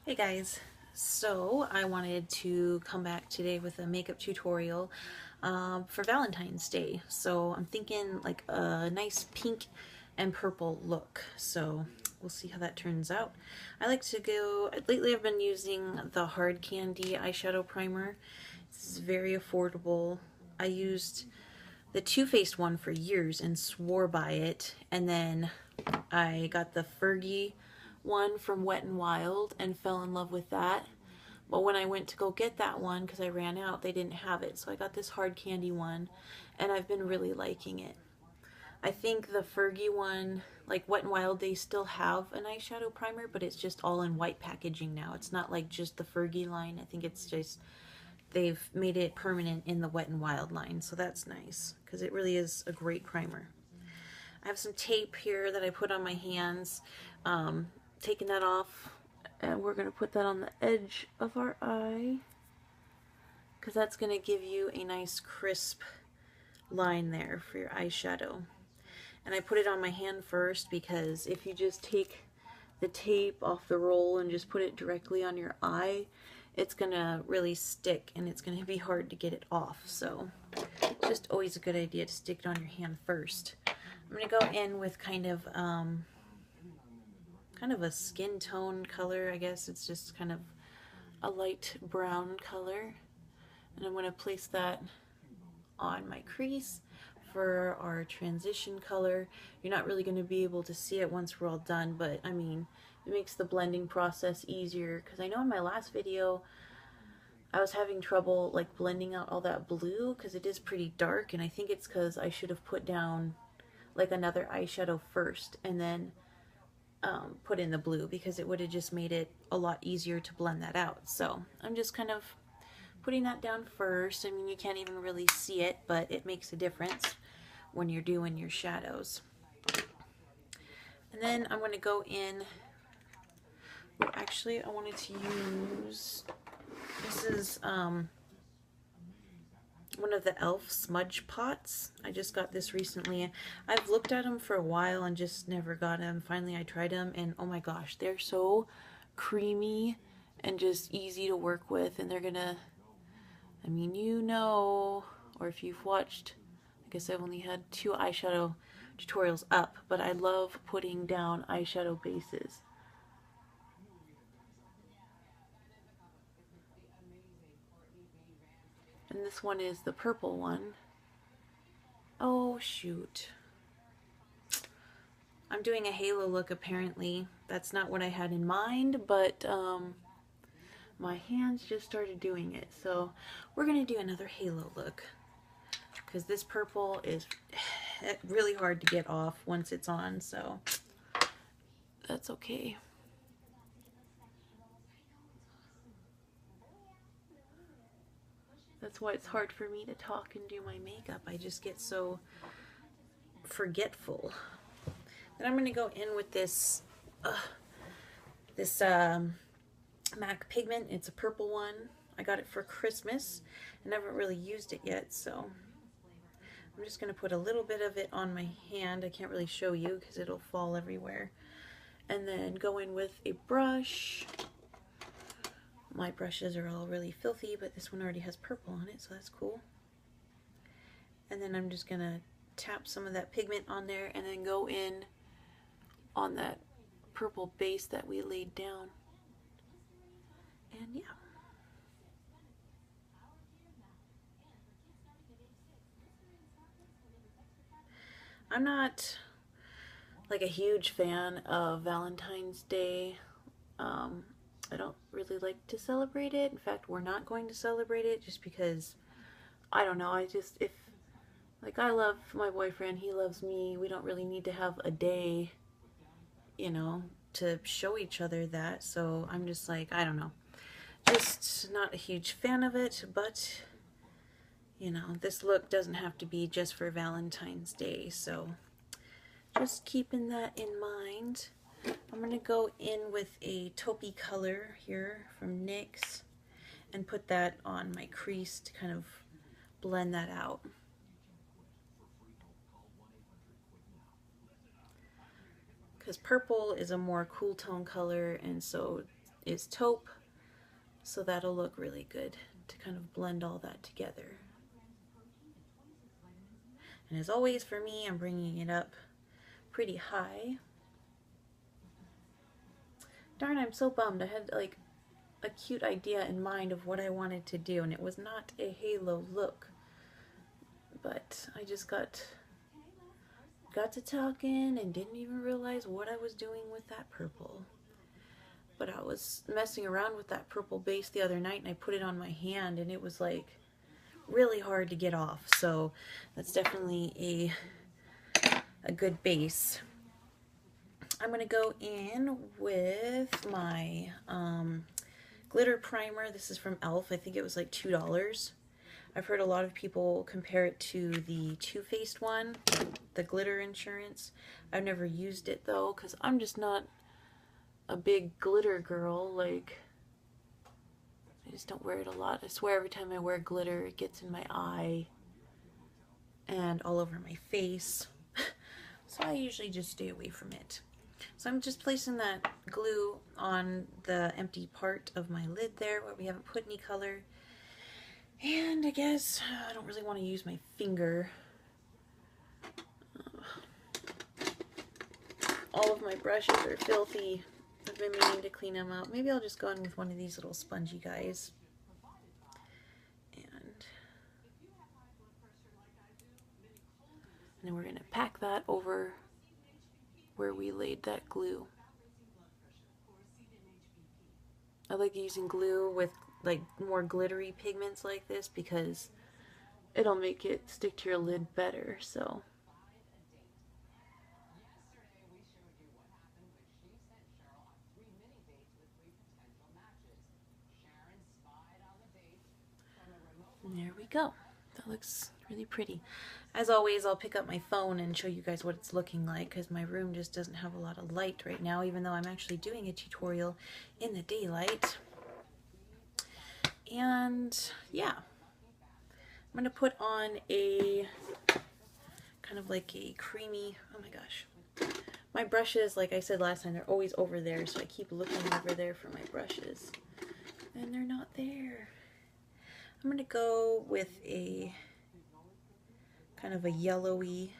Hey guys, so I wanted to come back today with a makeup tutorial for Valentine's Day. So I'm thinking like a nice pink and purple look. So we'll see how that turns out. I like to go, lately I've been using the Hard Candy eyeshadow primer. It's very affordable. I used the Too Faced one for years and swore by it, and then I got the Fergie one from Wet n Wild and fell in love with that. But when I went to go get that one, because I ran out, they didn't have it. So I got this Hard Candy one, and I've been really liking it. I think the Fergie one, like Wet n Wild, they still have an eyeshadow primer, but it's just all in white packaging now. It's not like just the Fergie line. I think it's just they've made it permanent in the Wet n Wild line, so that's nice because it really is a great primer. I have some tape here that I put on my hands. Taking that off, and we're going to put that on the edge of our eye because that's going to give you a nice crisp line there for your eyeshadow. And I put it on my hand first because if you just take the tape off the roll and just put it directly on your eye, it's going to really stick and it's going to be hard to get it off. So it's just always a good idea to stick it on your hand first. I'm going to go in with kind of a skin tone color, I guess. It's just kind of a light brown color. And I'm going to place that on my crease for our transition color. You're not really going to be able to see it once we're all done, but I mean, it makes the blending process easier because I know in my last video I was having trouble like blending out all that blue because it is pretty dark, and I think it's because I should have put down like another eyeshadow first and then put in the blue, because it would have just made it a lot easier to blend that out. So I'm just kind of putting that down first. I mean, you can't even really see it, but it makes a difference when you're doing your shadows. And then I'm going to go in, well, actually I wanted to use, this is one of the e.l.f. smudge pots. I just got this recently. I've looked at them for a while and just never got them. Finally I tried them, and oh my gosh, they're so creamy and just easy to work with. And they're gonna, I mean, you know, or if you've watched, I guess I've only had 2 eyeshadow tutorials up, but I love putting down eyeshadow bases. And this one is the purple one. Oh shoot. I'm doing a halo look apparently. That's not what I had in mind, but my hands just started doing it. So we're going to do another halo look because this purple is really hard to get off once it's on, so that's okay. That's why it's hard for me to talk and do my makeup. I just get so forgetful. Then I'm going to go in with this MAC pigment. It's a purple one. I got it for Christmas. I never really used it yet, so I'm just going to put a little bit of it on my hand. I can't really show you because it'll fall everywhere. And then go in with a brush. My brushes are all really filthy, but this one already has purple on it, so that's cool. And then I'm just going to tap some of that pigment on there and then go in on that purple base that we laid down. And yeah. I'm not like a huge fan of Valentine's Day. I don't really like to celebrate it. In fact, we're not going to celebrate it just because, I don't know, like, I love my boyfriend, he loves me, we don't really need to have a day, you know, to show each other that. So I'm just like, I don't know, just not a huge fan of it. But you know, this look doesn't have to be just for Valentine's Day, so just keeping that in mind. I'm going to go in with a taupey color here from NYX and put that on my crease to kind of blend that out. Because purple is a more cool tone color, and so is taupe, so that'll look really good to kind of blend all that together. And as always for me, I'm bringing it up pretty high. Darn, I'm so bummed. I had like a cute idea in mind of what I wanted to do, and it was not a halo look. But I just got to talking and didn't even realize what I was doing with that purple. But I was messing around with that purple base the other night, and I put it on my hand, and it was like really hard to get off. So that's definitely a good base. I'm going to go in with my glitter primer. This is from e.l.f. I think it was like $2. I've heard a lot of people compare it to the Too Faced one, the glitter insurance. I've never used it though, because I'm just not a big glitter girl. Like, I just don't wear it a lot. I swear every time I wear glitter, it gets in my eye and all over my face. So I usually just stay away from it. So I'm just placing that glue on the empty part of my lid there where we haven't put any color. And I guess I don't really want to use my finger. All of my brushes are filthy. I've been meaning to clean them up. Maybe I'll just go in with one of these little spongy guys. And then we're going to pack that over where we laid that glue. I like using glue with like more glittery pigments like this because it'll make it stick to your lid better. So and there we go. That looks really pretty. As always, I'll pick up my phone and show you guys what it's looking like because my room just doesn't have a lot of light right now, even though I'm actually doing a tutorial in the daylight. And yeah, I'm going to put on a kind of like a creamy, oh my gosh. My brushes, like I said last time, they're always over there, so I keep looking over there for my brushes. And they're not there. I'm going to go with a kind of a yellowy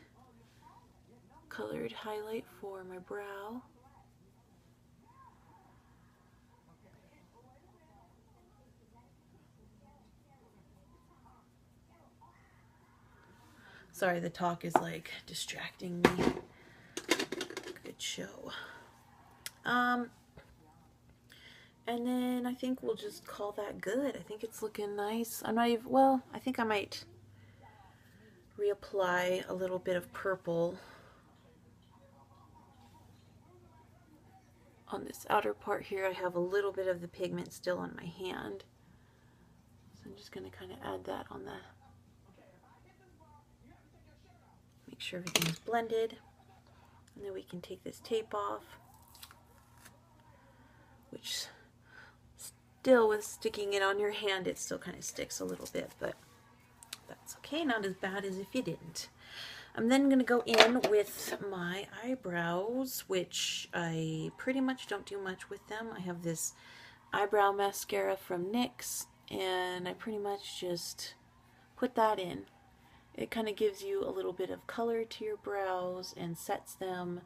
colored highlight for my brow. Sorry, the talk is like distracting me. Good show. And then I think we'll just call that good. I think it's looking nice. I'm not even, well, I think I might reapply a little bit of purple on this outer part here. I have a little bit of the pigment still on my hand. So I'm just going to kind of add that on the, make sure everything's blended. And then we can take this tape off, which still with sticking it on your hand, it still kind of sticks a little bit, but that's okay, not as bad as if you didn't. I'm then going to go in with my eyebrows, which I pretty much don't do much with them. I have this eyebrow mascara from NYX, and I pretty much just put that in. It kind of gives you a little bit of color to your brows and sets them,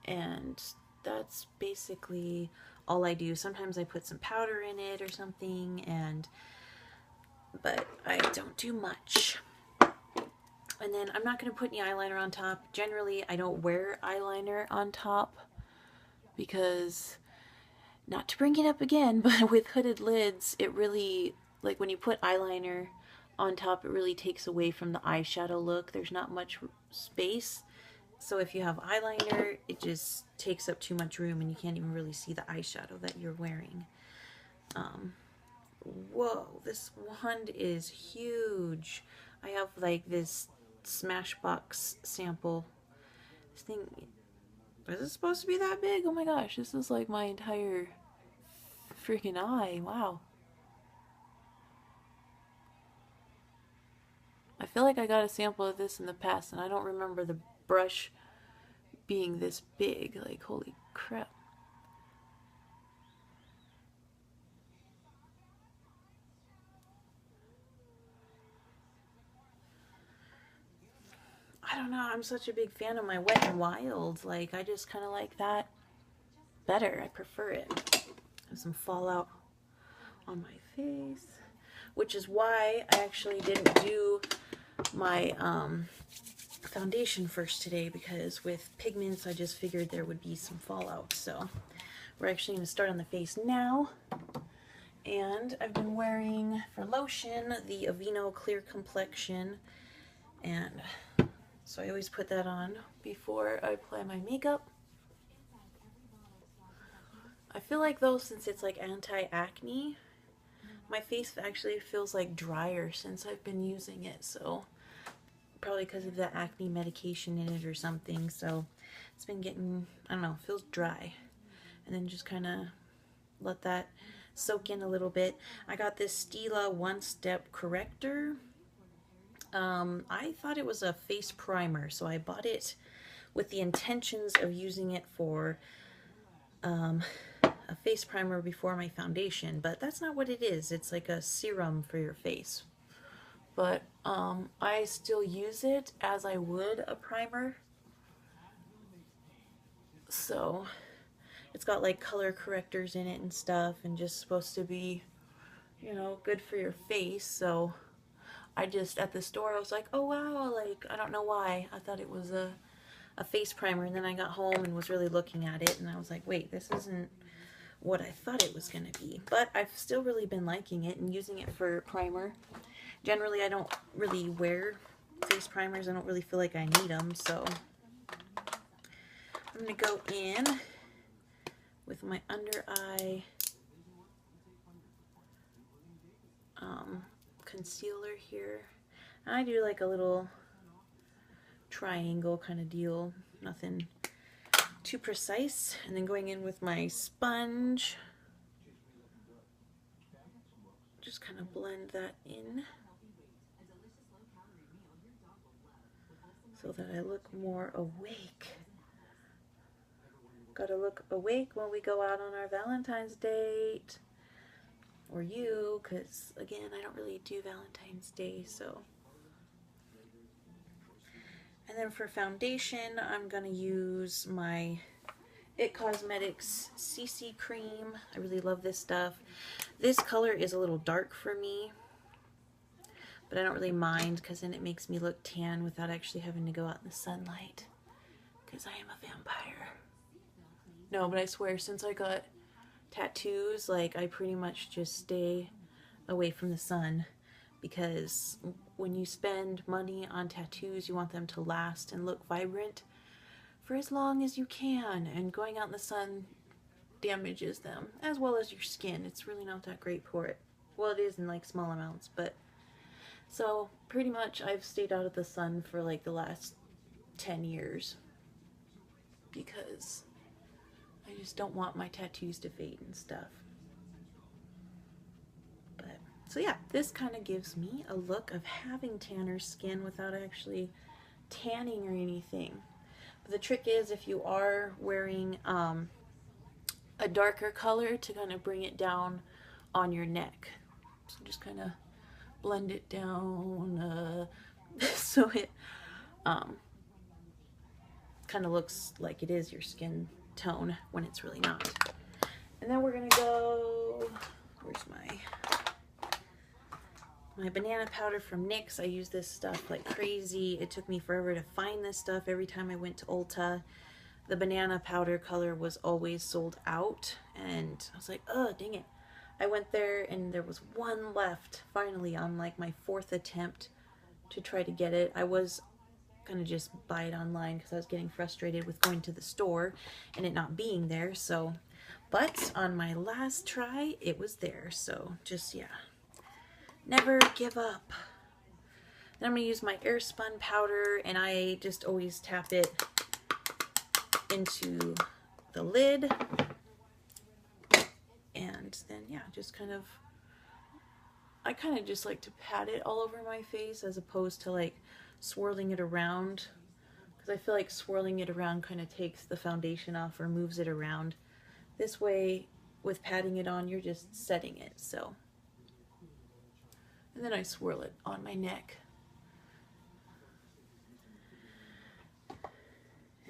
and that's basically all I do. Sometimes I put some powder in it or something, but I don't do much. And then I'm not going to put any eyeliner on top. Generally, I don't wear eyeliner on top because, not to bring it up again, but with hooded lids, it really, like when you put eyeliner on top, it really takes away from the eyeshadow look. There's not much space. So if you have eyeliner, it just takes up too much room and you can't even really see the eyeshadow that you're wearing. Whoa, this wand is huge. I have like this Smashbox sample. This thing, is it supposed to be that big? Oh my gosh, this is like my entire freaking eye. Wow. I feel like I got a sample of this in the past and I don't remember the brush being this big. Like, holy crap. don't know, I'm such a big fan of my Wet n Wild. Like, I just kind of like that better. I prefer it. Have some fallout on my face, which is why I actually didn't do my foundation first today, because with pigments I just figured there would be some fallout. So we're actually going to start on the face now. And I've been wearing, for lotion, the Aveeno Clear Complexion, and so I always put that on before I apply my makeup. I feel like though, since it's like anti-acne, my face actually feels like drier since I've been using it, so probably because of the acne medication in it or something. So it's been getting, I don't know, feels dry. And then just kind of let that soak in a little bit. I got this Stila One Step Corrector. I thought it was a face primer, so I bought it with the intentions of using it for a face primer before my foundation, but that's not what it is. It's like a serum for your face. But I still use it as I would a primer. So it's got like color correctors in it and stuff, and just supposed to be, you know, good for your face. So I just, at the store, I was like, oh wow, like, I don't know why. I thought it was a face primer, and then I got home and was really looking at it, and I was like, wait, this isn't what I thought it was going to be. But I've still really been liking it and using it for primer. Generally, I don't really wear face primers. I don't really feel like I need them, so I'm going to go in with my under eye concealer here. And I do like a little triangle kind of deal, nothing too precise. And then going in with my sponge, just kind of blend that in so that I look more awake. Gotta look awake when we go out on our Valentine's date. Or you, because again, I don't really do Valentine's Day, so. And then for foundation, I'm gonna use my It Cosmetics CC Cream. I really love this stuff. This color is a little dark for me, but I don't really mind, because then it makes me look tan without actually having to go out in the sunlight, because I am a vampire. No, but I swear, since I got tattoos, like, I pretty much just stay away from the sun, because when you spend money on tattoos, you want them to last and look vibrant for as long as you can, and going out in the sun damages them, as well as your skin. It's really not that great for it. Well, it is in like small amounts, but so pretty much I've stayed out of the sun for like the last 10 years, because I just don't want my tattoos to fade and stuff. But so yeah, this kind of gives me a look of having tanner skin without actually tanning or anything. But the trick is, if you are wearing a darker color, to kind of bring it down on your neck. So just kind of blend it down so it kind of looks like it is your skin tone when it's really not. And then we're gonna go, where's my banana powder from NYX. I use this stuff like crazy. It took me forever to find this stuff. Every time I went to Ulta, the banana powder color was always sold out, and I was like, oh dang it. I went there and there was one left finally on like my 4th attempt to try to get it. I was gonna just buy it online because I was getting frustrated with going to the store and it not being there. So, but on my last try, it was there. So just, yeah, never give up. Then I'm gonna use my air spun powder, and I just always tap it into the lid, and then yeah, just kind of, I kind of just like to pat it all over my face as opposed to like swirling it around, because I feel like swirling it around kind of takes the foundation off or moves it around. This way, with patting it on, you're just setting it. So, and then I swirl it on my neck.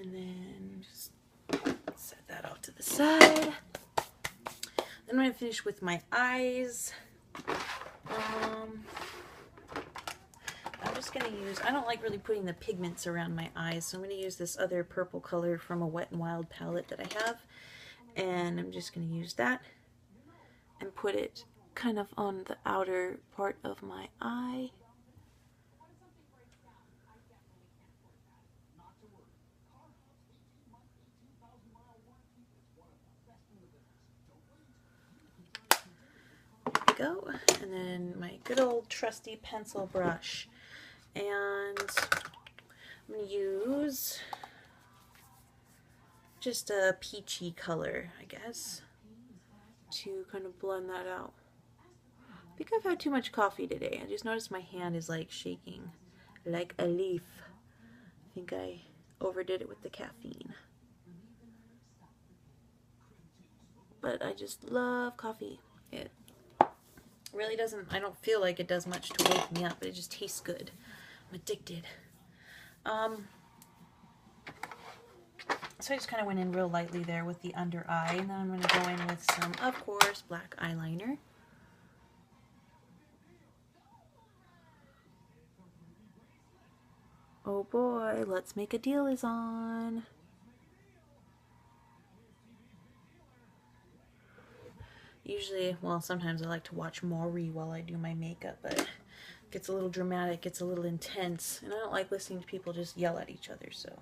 And then just set that off to the side. Then I'm going to finish with my eyes. I'm just going to use, I don't like really putting the pigments around my eyes, so I'm going to use this other purple color from a Wet n Wild palette that I have. And I'm just going to use that and put it kind of on the outer part of my eye. There we go. And then my good old trusty pencil brush. And I'm going to use just a peachy color, I guess, to kind of blend that out. I think I've had too much coffee today. I just noticed my hand is like shaking like a leaf. I think I overdid it with the caffeine. But I just love coffee. It really doesn't, I don't feel like it does much to wake me up, but it just tastes good. I'm addicted. So I just kind of went in real lightly there with the under eye, and then I'm going to go in with some, of course, black eyeliner. Oh boy, Let's Make a Deal is on. Usually, well, sometimes I like to watch Maury while I do my makeup, but it gets a little dramatic, gets a little intense, and I don't like listening to people just yell at each other, so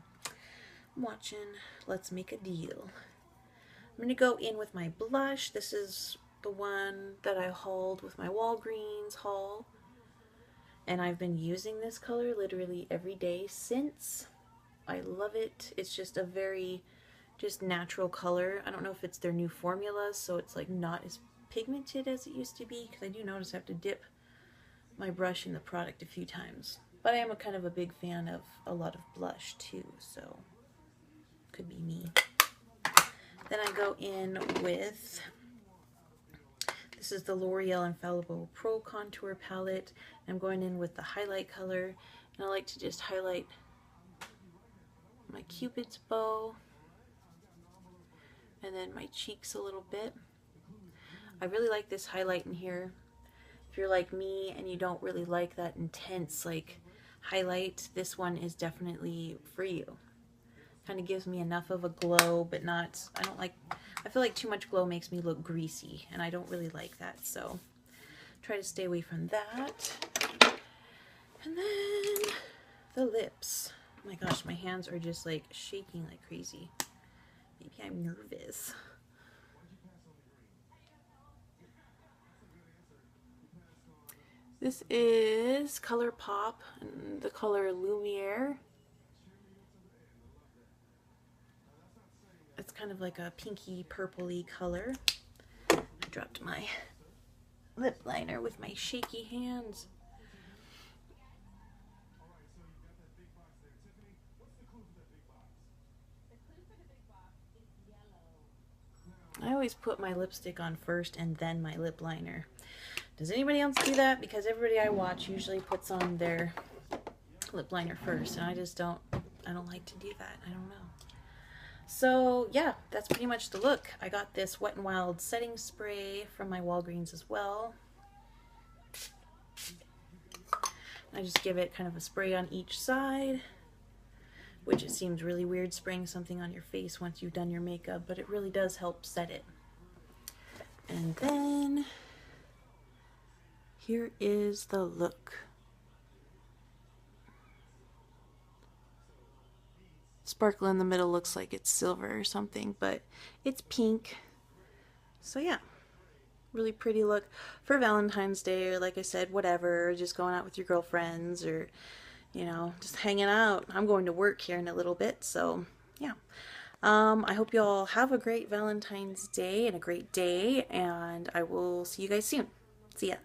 I'm watching Let's Make a Deal. I'm going to go in with my blush. This is the one that I hauled with my Walgreens haul. And I've been using this color literally every day since. I love it. It's just a very just natural color. I don't know if it's their new formula, so it's like not as pigmented as it used to be, because I do notice I have to dip my brush in the product a few times. But I am a kind of a big fan of a lot of blush too, so could be me. Then I go in with, this is the L'Oreal Infallible Pro Contour Palette. I'm going in with the highlight color, and I like to just highlight my Cupid's bow and then my cheeks a little bit. I really like this highlight in here. If you're like me and you don't really like that intense like highlight, this one is definitely for you. Kind of gives me enough of a glow, but not, I feel like too much glow makes me look greasy, and I don't really like that, so try to stay away from that. And then the lips. Oh my gosh, my hands are just like shaking like crazy. Maybe I'm nervous. This is ColourPop and the color Lumiere. It's kind of like a pinky purpley color. I dropped my lip liner with my shaky hands. I always put my lipstick on first and then my lip liner. Does anybody else do that? Because everybody I watch usually puts on their lip liner first, and I don't like to do that. I don't know. So yeah, that's pretty much the look. I got this Wet n Wild setting spray from my Walgreens as well. I just give it kind of a spray on each side, which it seems really weird spraying something on your face once you've done your makeup, but it really does help set it. And then here is the look. Sparkle in the middle looks like it's silver or something, but it's pink. So yeah, really pretty look for Valentine's Day, or like I said, whatever, just going out with your girlfriends, or you know, just hanging out. I'm going to work here in a little bit, so yeah. I hope you all have a great Valentine's Day and a great day, and I will see you guys soon. See ya.